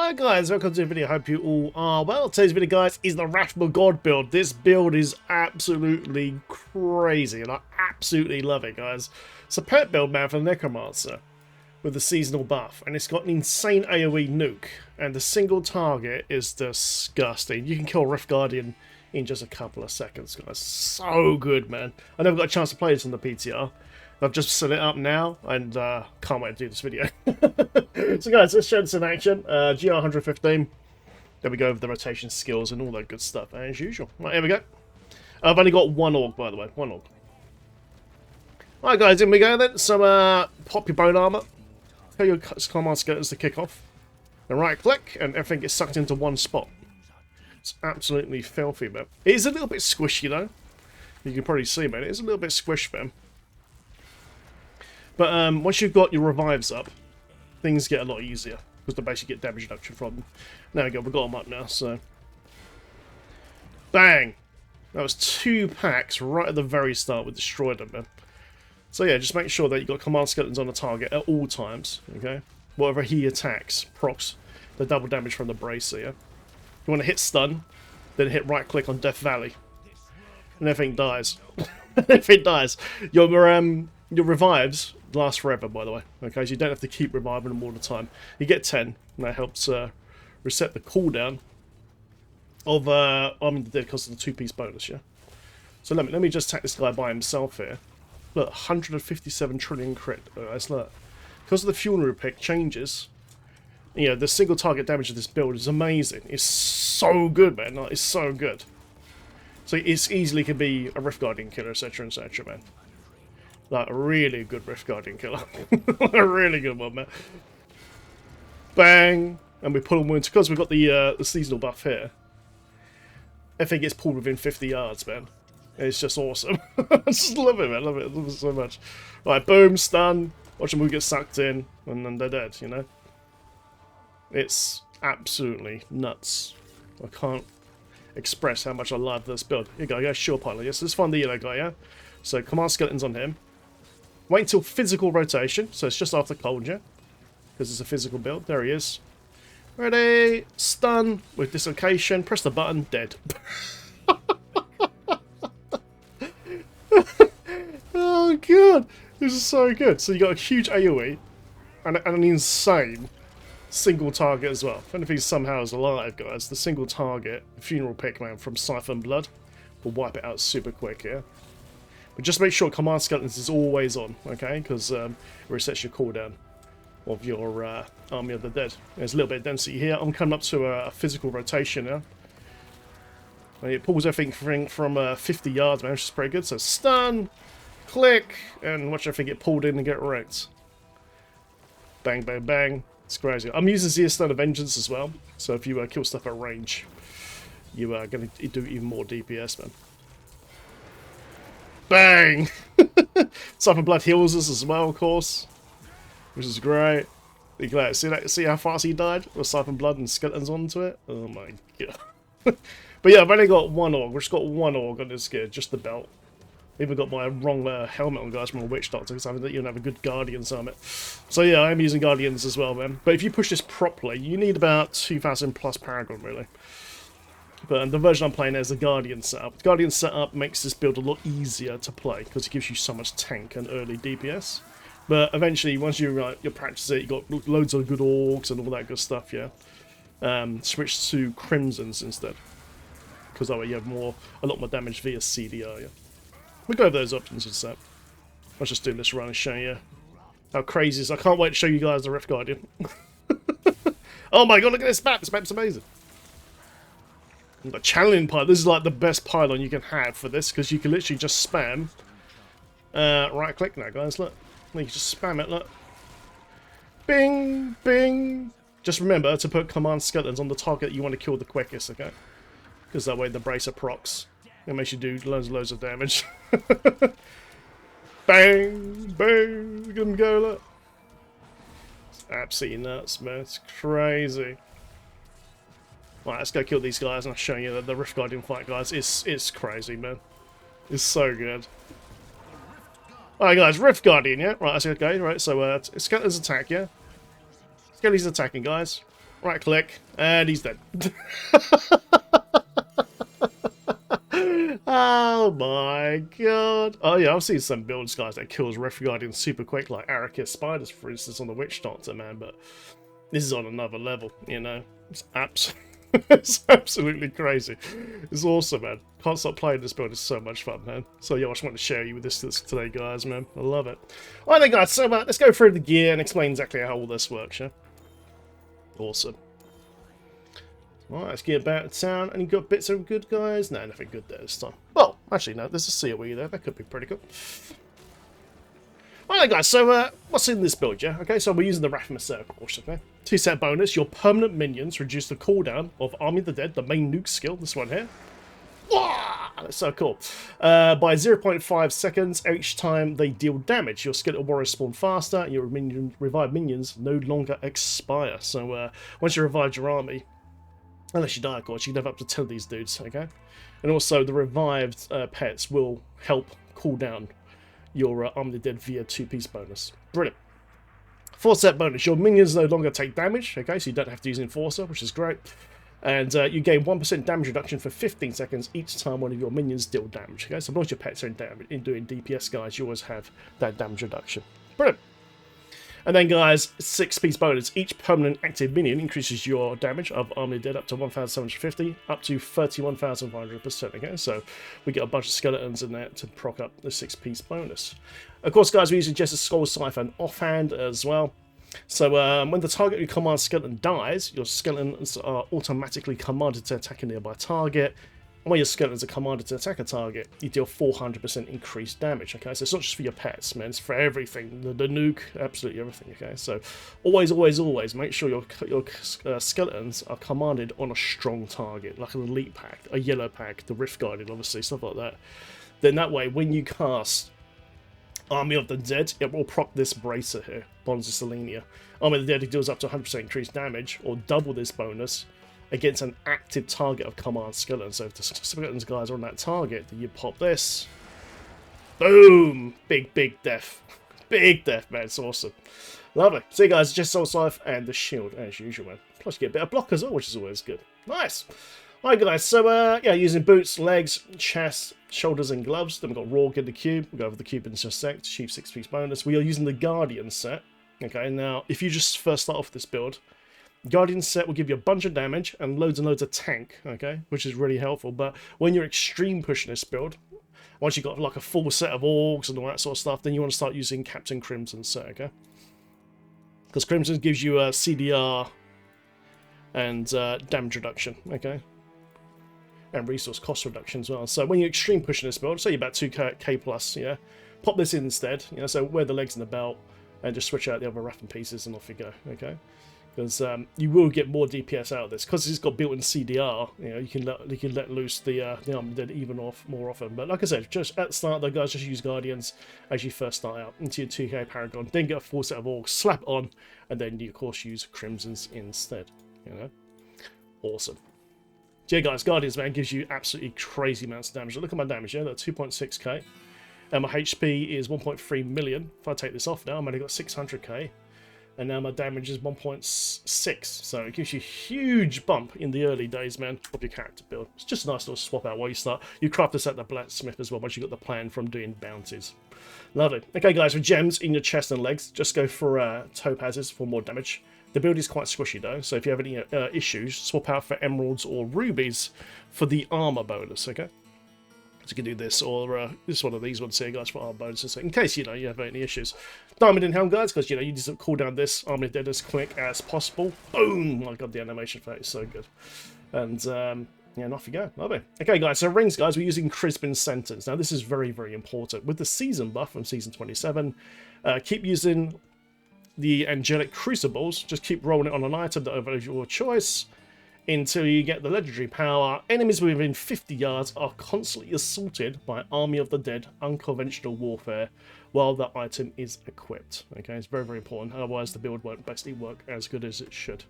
Hello guys, welcome to the video. Hope you all are well. Today's video, guys, is the Rathma God build. This build is absolutely crazy and I absolutely love it, guys. It's a pet build, man, for the Necromancer with the seasonal buff, and it's got an insane AoE nuke, and the single target is disgusting. You can kill Rift Guardian in just a couple of seconds, guys. So good, man. I never got a chance to play this on the PTR. I've just set it up now, and can't wait to do this video. So guys, let's show this in action. GR 115. Then we go over the rotation skills and all that good stuff, as usual. Right, here we go. I've only got one orc, by the way. One orc. Alright guys, in we go then. So, pop your bone armor. Tell your command skeletons to kick off. Then right click, and everything gets sucked into one spot. It's absolutely filthy, man. It is a little bit squishy, though. You can probably see, man. It is a little bit squished, man. But once you've got your revives up, things get a lot easier, because they basically get damage reduction from them. There we go, we've got them up now, so... Bang! That was 2 packs right at the very start. We destroyed them, man. So yeah, just make sure that you've got command skeletons on the target at all times, okay? Whatever he attacks, procs the double damage from the bracer, yeah? You want to hit stun, then hit right click on Death Valley. And everything dies. Everything dies. Your revives last forever, by the way. Okay, so you don't have to keep reviving them all the time. You get 10, and that helps reset the cooldown of Arming the Dead because of the 2-piece bonus, yeah? So let me just attack this guy by himself here. Look, 157 trillion crit. Guys, look. Because of the funeral pick changes, you know, the single target damage of this build is amazing. It's so good, man. Like, it's so good. So it's easily can be a Rift Guardian killer, etc., etc., man. Like, a really good Rift Guardian killer. A really good one, man. Bang! And we pull them into... Because we've got the seasonal buff here. Everything gets pulled within 50 yards, man. It's just awesome. I just love it, man. Love it so much. Right, boom, stun. Watch them all get sucked in, and then they're dead, you know? It's absolutely nuts. I can't express how much I love this build. Here you go, sure pilot. Yes, let's find the yellow guy, yeah? So, command skeletons on him. Wait until physical rotation, so it's just after cold, yeah? Because it's a physical build. There he is. Ready, stun with dislocation, press the button, dead. Oh god, this is so good. So you got a huge AoE and an insane single target as well. If anything somehow is alive, guys, the single target funeral pick, man, from Siphon Blood will wipe it out super quick here. But just make sure command skeletons is always on, okay? Because it resets your cooldown of your Army of the Dead. There's a little bit of density here. I'm coming up to a physical rotation now. And it pulls everything from 50 yards, man, which is pretty good. So stun, click, and watch everything get pulled in and get wrecked. Bang, bang, bang. It's crazy. I'm using Zia Stone of Vengeance as well. So if you kill stuff at range, you are going to do even more DPS, man. Bang! Siphon Blood heals us as well, of course, which is great. You can see how fast he died with Siphon Blood and skeletons onto it. Oh my god! But yeah, I've only got one org. We've just got one org on this gear, just the belt. Even got my wrong helmet on, guys, from a Witch Doctor because I don't have a good Guardians helmet. So yeah, I'm using Guardians as well, man. But if you push this properly, you need about 2,000 plus Paragon, really. But the version I'm playing is the Guardian setup. The Guardian setup makes this build a lot easier to play because it gives you so much tank and early DPS. But eventually, once you practice it, you got loads of good orcs and all that good stuff. Yeah, switch to Crimsons instead because that way you have a lot more damage via CDR. Yeah, we'll go over those options in a sec. Let's just do this run and show you how crazy it is. I can't wait to show you guys the Rift Guardian. Oh my god, look at this map! This map's amazing. The channeling pylon. This is like the best pylon you can have for this because you can literally just spam right click now, guys. Look, you can just spam it. Look, bing, bing. Just remember to put command skeletons on the target you want to kill the quickest, okay? Because that way the bracer procs. It makes you do loads of damage. Bang, bang. Look at them go. Look, it's absolutely nuts, man. It's crazy. Right, let's go kill these guys and I'll show you the Rift Guardian fight, guys. It's crazy, man. It's so good. Alright, guys, Rift Guardian, yeah? Right, that's okay, right, so, Skeletons attack, yeah? Skelly's attacking, guys. right click, and he's dead. Oh my god. Oh yeah, I've seen some builds, guys, that kills Rift Guardians super quick, like Arrakis Spiders, for instance, on the Witch Doctor, man, but this is on another level, you know? It's absolutely crazy. It's awesome, man. Can't stop playing this build. It's so much fun, man. So yeah, I just want to share you with this today, guys, man. I love it. Alright then, guys, so let's go through the gear and explain exactly how all this works, yeah? Awesome. Alright, let's get back to town. And you got bits of good, guys? No, nothing good there this time. Well, actually, no, there's a COE there. That could be pretty good. Alright guys, so what's in this build, yeah? Okay, so we're using the Rathma set, of course, okay? 2-set bonus, your permanent minions reduce the cooldown of Army of the Dead, the main nuke skill, this one here. Wow, that's so cool. By 0.5 seconds each time they deal damage. Your skeleton warriors spawn faster, and your revived minions no longer expire. So once you revive your army, unless you die, of course, you can have up to 10 of these dudes, okay? And also the revived pets will help cool down your Army of the Dead via 2-piece bonus. Brilliant. 4-set bonus. Your minions no longer take damage, okay, so you don't have to use Enforcer, which is great. And you gain 1% damage reduction for 15 seconds each time one of your minions deal damage, okay? So as long as your pets are in doing DPS, guys, you always have that damage reduction. Brilliant. And then, guys, 6-piece bonus. Each permanent active minion increases your damage of Army of the Dead up to 1,750, up to 31,500%. Okay, so we get a bunch of skeletons in there to proc up the 6-piece bonus. Of course, guys, we're using just a Skull Siphon offhand as well. So when the target you command skeleton dies, your skeletons are automatically commanded to attack a nearby target. And when your skeletons are commanded to attack a target, you deal 400% increased damage, okay? So it's not just for your pets, man, it's for everything. The nuke, absolutely everything, okay? So always, always, always make sure your skeletons are commanded on a strong target, like an elite pack, a yellow pack, the Rift Guardian, obviously, stuff like that. Then that way, when you cast Army of the Dead, it will proc this bracer here, Bonds of Selenia. Army of the Dead, it deals up to 100% increased damage, or double this bonus, against an active target of command skeleton. So if the skeletons guys are on that target, then you pop this. Boom! Big death. Big death, man. It's awesome. Lovely. So you guys, just Soul Scythe and the shield, as usual, man. Plus you get a bit of block as well, which is always good. Nice. Alright guys, so yeah, using boots, legs, chest, shoulders and gloves. Then we've got Raw in the cube. We'll go over the cube in just a sec. Achieve 6-piece bonus. We are using the Guardian set. Okay, now if you just first start off this build, Guardian set will give you a bunch of damage and loads of tank, okay, which is really helpful. But when you're extreme pushing this build, once you've got like a full set of orcs and all that sort of stuff, then you want to start using Captain Crimson set, okay? Because Crimson gives you a CDR and damage reduction, okay? And resource cost reduction as well. So when you're extreme pushing this build, say you're about 2k plus, yeah, pop this in instead, you know, so wear the legs and the belt and just switch out the other wrapping pieces and off you go, okay? Because you will get more DPS out of this because it's got built-in CDR. You know, you can let loose the Army Dead even more often. But like I said, just at the start, though, guys, just use Guardians as you first start out into your 2k Paragon. Then get a full set of Orcs, slap on, and then you of course use Crimsons instead. You know, awesome. So yeah, guys, Guardians, man, gives you absolutely crazy amounts of damage. Look at my damage, yeah, that's 2.6k, and my HP is 1.3 million. If I take this off now, I've only got 600k. And now my damage is 1.6, so it gives you a huge bump in the early days, man, of your character build. It's just a nice little swap out while you start. You craft this at the blacksmith as well once you got the plan from doing bounties. Lovely. Okay, guys, with gems in your chest and legs, just go for topazes for more damage. The build is quite squishy, though, so if you have any issues, swap out for emeralds or rubies for the armor bonus, okay? So you can do this, or this one of these ones here, guys, for armor bonuses, in case, you know, you have any issues. Diamond in Helm, guys, because, you know, you just cool down this Army of Dead as quick as possible. Boom! Oh my god, the animation for that is so good. And, yeah, and off you go. Lovely. Okay, guys, so rings, guys, we're using Crispin Centers. Now, this is very, very important. With the season buff from Season 27, keep using the Angelic Crucibles. Just keep rolling it on an item that of your choice until you get the legendary power. Enemies within 50 yards are constantly assaulted by Army of the Dead unconventional warfare while the item is equipped. Okay, it's very, very important. Otherwise, the build won't basically work as good as it should.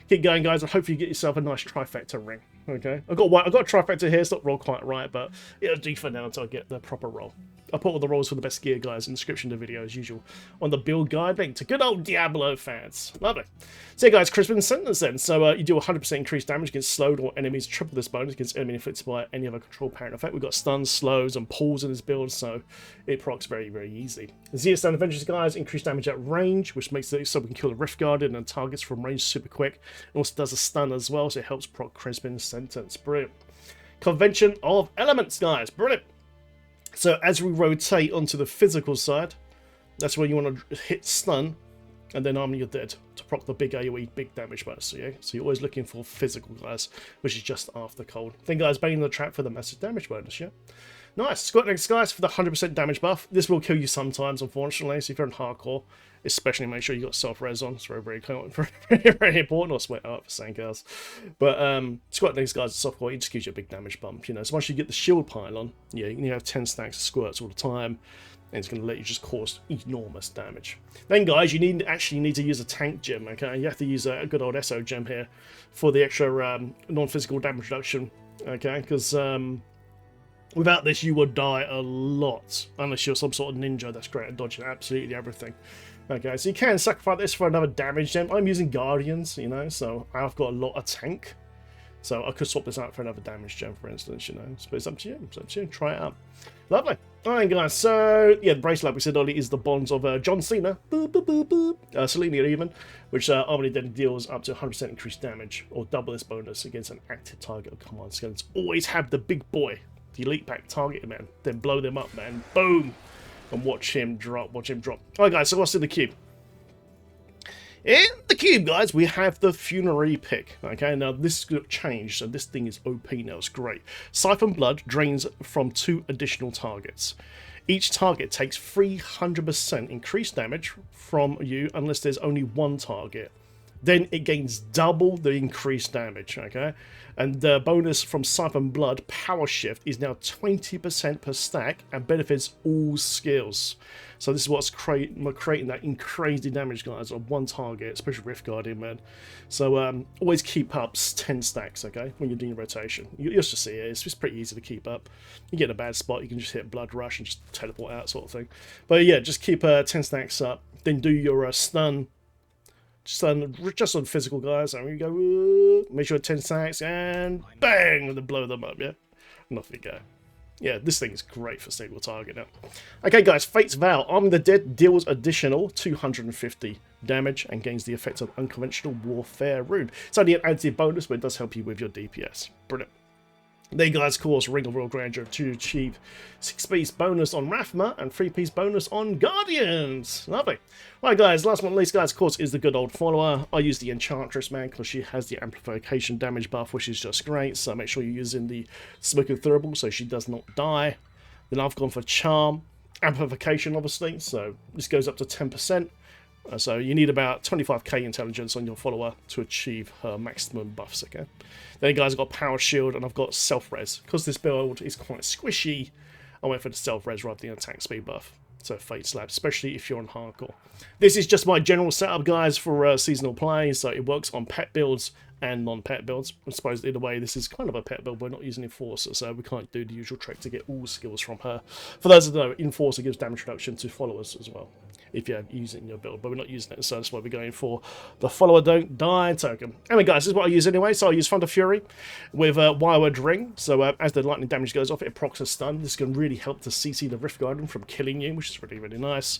Keep going, guys, and hopefully you get yourself a nice trifecta ring. Okay, I've got a trifecta here. It's not rolled quite right, but it'll do for now until I get the proper roll. I put all the rolls for the best gear, guys, in the description of the video, as usual, on the build guide link to good old Diablo fans. Lovely. So, yeah, guys, Crispin sentence then. So, you do 100% increased damage against slowed or enemies, triple this bonus against enemy inflicted by any other control parent effect. We've got stuns, slows, and pulls in this build, so it procs very, very easy. The Xeostand Adventures, guys, increased damage at range, which makes it so we can kill the Rift Guardian and targets from range super quick. It also does a stun as well, so it helps proc Crispin's sentence. Brilliant. Convention of Elements, guys. Brilliant. So as we rotate onto the physical side, that's where you want to hit stun, and then armor your dead to proc the big AoE, big damage bonus. Yeah? So you're always looking for physical, guys, which is just after cold. Then, guys, banging the trap for the massive damage bonus. Yeah, nice. Squat next, guys, for the 100% damage buff. This will kill you sometimes, unfortunately. So if you're in hardcore, especially make sure you got self-res on. It's very, very, very important. Or sweat out for Sankars. But squat next, guys, softcore, it just gives you a big damage bump. You know, so once you get the shield pile on, yeah, you have 10 stacks of squirts all the time, and it's going to let you just cause enormous damage. Then, guys, you actually need to use a tank gem. Okay, you have to use a good old SO gem here for the extra non-physical damage reduction. Okay, because without this, you would die a lot unless you're some sort of ninja that's great at dodging absolutely everything. Okay, so you can sacrifice this for another damage gem. I'm using Guardians, you know, so I've got a lot of tank. So I could swap this out for another damage gem, for instance, you know. So it's up to you. It's up to you. Try it out. Lovely. Alright, guys. So, yeah, the bracelet, like we said earlier, is the bonds of John Cena. Boop, boop, boop, boop. Selena even, which Armored then deals up to 100% increased damage, or double this bonus against an active target of command skeletons. Always have the big boy, the elite pack, target him, man. Then blow them up, man. Boom. And watch him drop, Alright, guys, so what's in the cube? In the cube, guys, we have the Funerary pick. Okay, now this is going to change, so this thing is OP now. It's great. Siphon Blood drains from 2 additional targets. Each target takes 300% increased damage from you unless there's only 1 target. Then it gains double the increased damage, okay? And the bonus from Siphon Blood Power Shift is now 20% per stack and benefits all skills. So this is what's creating that crazy damage, guys, on 1 target, especially Rift Guardian, man. So always keep up 10 stacks, okay, when you're doing your rotation. You'll just see it. It's just pretty easy to keep up. You get in a bad spot, you can just hit Blood Rush and just teleport out, sort of thing. But yeah, just keep 10 stacks up. Then do your stun. Just on physical, guys. And we go, make sure 10 stacks, and bang, and then blow them up, yeah? And off we go. Yeah, this thing is great for single target now. Okay, guys, Fate's Vow. Arming the Dead deals additional 250 damage and gains the effect of Unconventional Warfare Rune. It's only an anti bonus, but it does help you with your DPS. Brilliant. Then, guys, of course, Ring of Royal Grandeur to achieve 6-piece bonus on Rathma and 3-piece bonus on Guardians. Lovely. Right, guys, last but not least, guys, of course, is the good old follower. I use the Enchantress, man, because she has the amplification damage buff, which is just great. So make sure you're using the Smoking Thurible so she does not die. Then I've gone for Charm. Amplification, obviously, so this goes up to 10%. So you need about 25k intelligence on your follower to achieve her maximum buffs, okay? Then, guys, I've got Power Shield and I've got Self-Res. Because this build is quite squishy, I went for the Self-Res rather than attack speed buff. So Fate Slap, especially if you're on hardcore. This is just my general setup, guys, for seasonal play. So it works on pet builds and non-pet builds. I suppose either way, this is kind of a pet build. We're not using Enforcer, so we can't do the usual trick to get all skills from her. For those that know, Enforcer gives damage reduction to followers as well, if you're using your build, but we're not using it, so that's why we're going for the Follower Don't Die token. Anyway, guys, this is what I use anyway, so I use Thunder Fury with Wireward Ring, so as the lightning damage goes off, it procs a stun. This can really help to CC the Rift Guardian from killing you, which is really, really nice.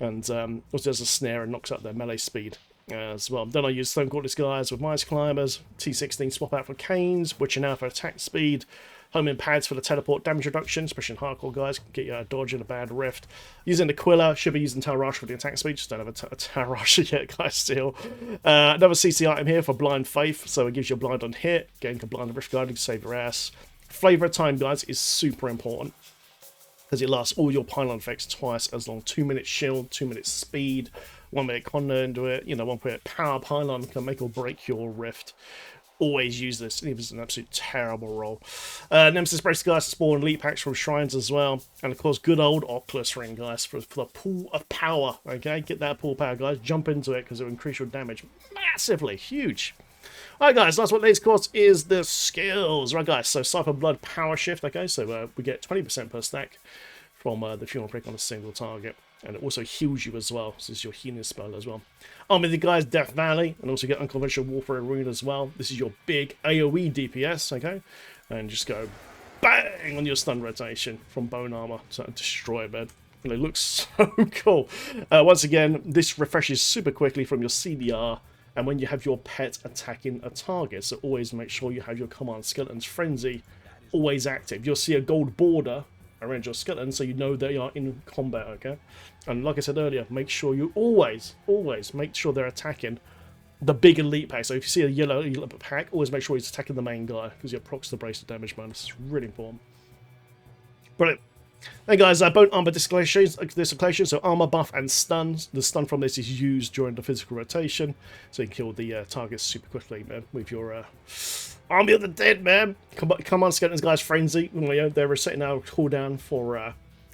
And also there's a snare and knocks up their melee speed as well. Then I use Stone Courtless guys with Mice Climbers, T16 swap out for Canes, Witching Out for attack speed, Homing Pads for the teleport damage reduction, especially in hardcore guys, can get you a dodge and a bad rift. Using the Quilla, should be using Tarash for the attack speed, just don't have a Tarash yet, guys, still. Another CC item here for Blind Faith, so it gives you a blind on hit, again, can blind the Rift Guardian to save your ass. Flavor of Time, guys, is super important, because it lasts all your pylon effects twice as long. 2 minutes shield, 2 minutes speed, 1 minute conda into it, you know, 1 minute power pylon can make or break your rift. Always use this, even if it's an absolute terrible roll. Nemesis Brace, guys, spawn elite packs from shrines as well. And of course, good old Oculus Ring, guys, for the pool of power. Okay, get that pool of power, guys. Jump into it because it will increase your damage massively. Huge. Alright, guys, last one, of course, is the skills. Right, guys, so Siphon Blood Power Shift. Okay, so we get 20% per stack from the funeral prick on a single target. And it also heals you as well. So this is your healing spell as well. Army of the guys, Death Valley, and also get Unconventional Warfare Rune as well. This is your big AoE DPS, okay? And just go bang on your stun rotation from bone armor to destroy, man. And it looks so cool. Once again, this refreshes super quickly from your CDR, and when you have your pet attacking a target, so always make sure you have your Command Skeleton's Frenzy always active. You'll see a gold border around your skeleton, so you know they are in combat, okay? And like I said earlier, make sure you always make sure they're attacking the big elite pack. So if you see a yellow pack, always make sure he's attacking the main guy, because he procs the brace of damage bonus. It's really important. Brilliant. Hey guys, bone armor dislocation, so armor buff and stuns. The stun from this is used during the physical rotation, so you can kill the targets super quickly, man, with your Army of the Dead, man. Come on, Skeletons, guys, Frenzy. You know, they're resetting our cooldown for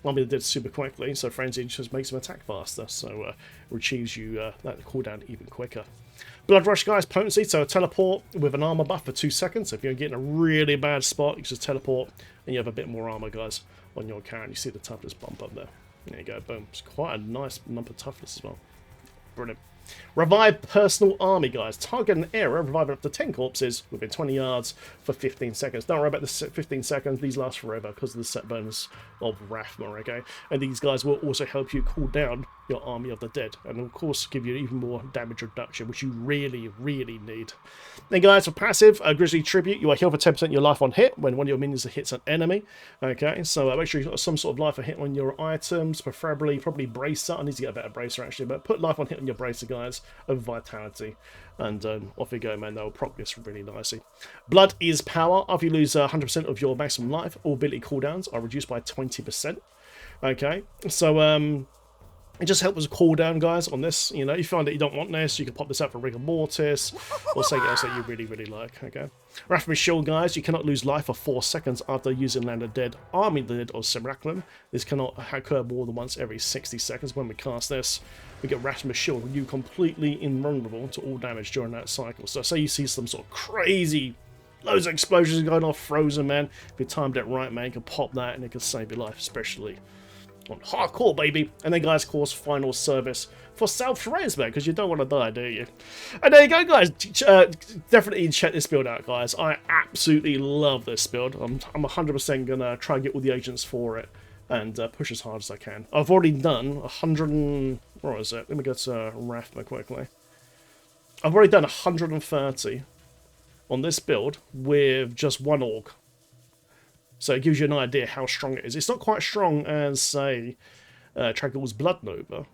Army of the Dead super quickly, so Frenzy just makes them attack faster, so it achieves you that cooldown even quicker. Blood Rush, guys, potency, so a teleport with an armor buff for 2 seconds. So if you're getting a really bad spot, you just teleport and you have a bit more armor, guys, on your character. You see the toughness bump up there. There you go, boom. It's quite a nice number of toughness as well. Brilliant. Revive personal army, guys. Target an area, reviving up to 10 corpses within 20 yards for 15 seconds. Don't worry about the 15 seconds. These last forever because of the set bonus of Rathma, okay? And these guys will also help you cool down your Army of the Dead. And of course, give you even more damage reduction, which you really, really need. Then, guys, for passive, Grizzly Tribute, you are healed for 10% of your life on hit when one of your minions hits an enemy. Okay, so make sure you've got some sort of life on hit on your items, preferably, probably Bracer. I need to get a better Bracer, actually, but put life on hit on your Bracer, guys, of Vitality. And off you go, man. They'll proc this really nicely. Blood is power. After you lose 100% of your maximum life, all ability cooldowns are reduced by 20%. Okay, so it just helps with cooldown, guys, on this. You know, you find that you don't want this, you can pop this out for Rigor Mortis, or something else that you really, really like, okay? Rathma Shield, guys, you cannot lose life for 4 seconds after using Land of Dead, Army of the Dead, or Simulacrum. This cannot occur more than once every 60 seconds. When we cast this, we get Rathma Shield, you completely invulnerable to all damage during that cycle. So say you see some sort of crazy, loads of explosions going off, frozen, man. If you timed it right, man, you can pop that and it can save your life, especially on hardcore, baby. And then, guys, of course, final service for self-res, man, because you don't want to die, do you? And there you go, guys. Definitely check this build out, guys. I absolutely love this build. I'm 100% gonna try and get all the agents for it and push as hard as I can. I've already done 100 and... what is it? Let me go to Rathma quickly. I've already done 130 on this build with just one orc. So it gives you an idea how strong it is. It's not quite strong as, say, trag'ouls Blood Nova,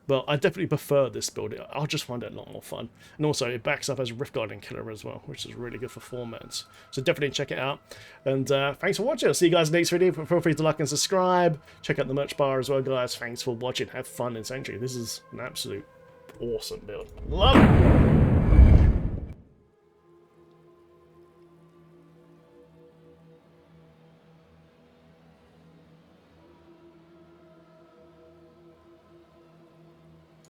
but I definitely prefer this build. I'll just find it a lot more fun. And also, it backs up as a Rift Guardian killer as well, which is really good for formats. So definitely check it out. And thanks for watching. I'll see you guys in the next video. Feel free to like and subscribe. Check out the merch bar as well, guys. Thanks for watching. Have fun in Sanctuary. This is an absolute awesome build. Love it!